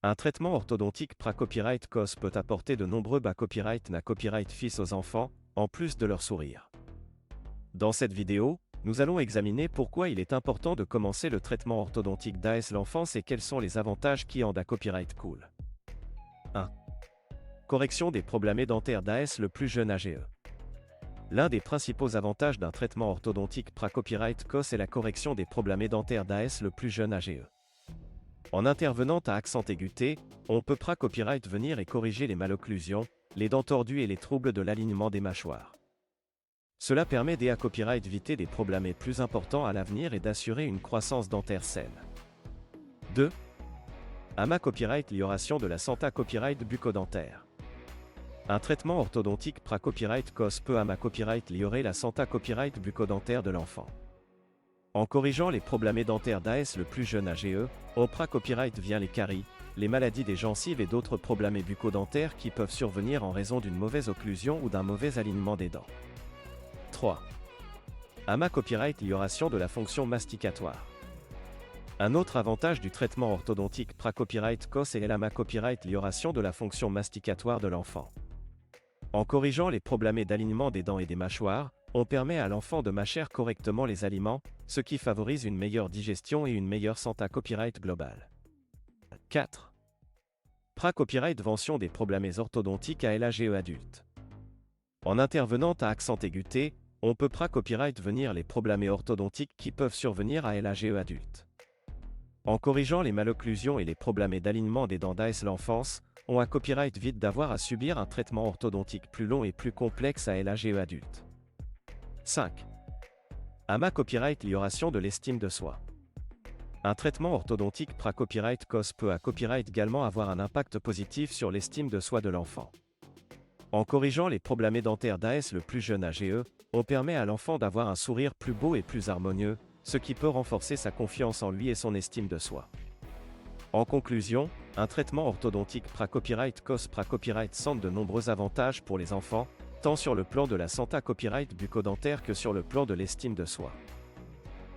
Un traitement orthodontique pra-copyright COS peut apporter de nombreux bas copyright na copyright fils aux enfants, en plus de leur sourire. Dans cette vidéo, nous allons examiner pourquoi il est important de commencer le traitement orthodontique d'AS l'enfance et quels sont les avantages qui en da copyright cool. 1. Correction des problèmes dentaires d'AS le plus jeune AGE. L'un des principaux avantages d'un traitement orthodontique pra-copyright COS est la correction des problèmes dentaires d'AS le plus jeune AGE. En intervenant à accent aigu, on peut pra-copyright venir et corriger les malocclusions, les dents tordues et les troubles de l'alignement des mâchoires. Cela permet d'à copyright éviter des problèmes plus importants à l'avenir et d'assurer une croissance dentaire saine. 2. AMA copyright l'amélioration de la santé copyright bucco-dentaire. Un traitement orthodontique pra-copyright COS peut AMA copyright améliorer la santé copyright bucco-dentaire de l'enfant. En corrigeant les problèmes dentaires d'AS le plus jeune AGE, on pra-copyright vient les caries, les maladies des gencives et d'autres problèmes bucco-dentaires qui peuvent survenir en raison d'une mauvaise occlusion ou d'un mauvais alignement des dents. 3. AMA copyright amélioration de la fonction masticatoire. Un autre avantage du traitement orthodontique pra-copyright COS est l'AMA copyright amélioration de la fonction masticatoire de l'enfant. En corrigeant les problèmes d'alignement des dents et des mâchoires, on permet à l'enfant de mâcher correctement les aliments, ce qui favorise une meilleure digestion et une meilleure santé copyright globale. 4. Pra-copyright vention des problèmes orthodontiques à l'AGE adulte. En intervenant à accent aigu, on peut pra-copyright venir les problèmes orthodontiques qui peuvent survenir à l'AGE adulte. En corrigeant les malocclusions et les problèmes d'alignement des dents d'AS l'enfance, on a copyright vite d'avoir à subir un traitement orthodontique plus long et plus complexe à l'AGE adulte. 5. AMA copyright amélioration de l'estime de soi. Un traitement orthodontique pra-copyright COS peut à copyright également avoir un impact positif sur l'estime de soi de l'enfant. En corrigeant les problèmes dentaires d'AS le plus jeune AGE, on permet à l'enfant d'avoir un sourire plus beau et plus harmonieux, ce qui peut renforcer sa confiance en lui et son estime de soi. En conclusion, un traitement orthodontique pra-copyright COS pra-copyright centre de nombreux avantages pour les enfants, tant sur le plan de la santé copyright bucco-dentaire que sur le plan de l'estime de soi.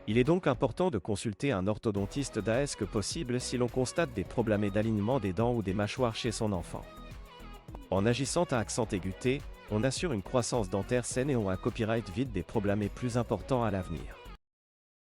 Il est donc important de consulter un orthodontiste d'AS que possible si l'on constate des problèmes d'alignement des dents ou des mâchoires chez son enfant. En agissant à accent aigu, on assure une croissance dentaire saine et on a copyright vite des problèmes plus importants à l'avenir.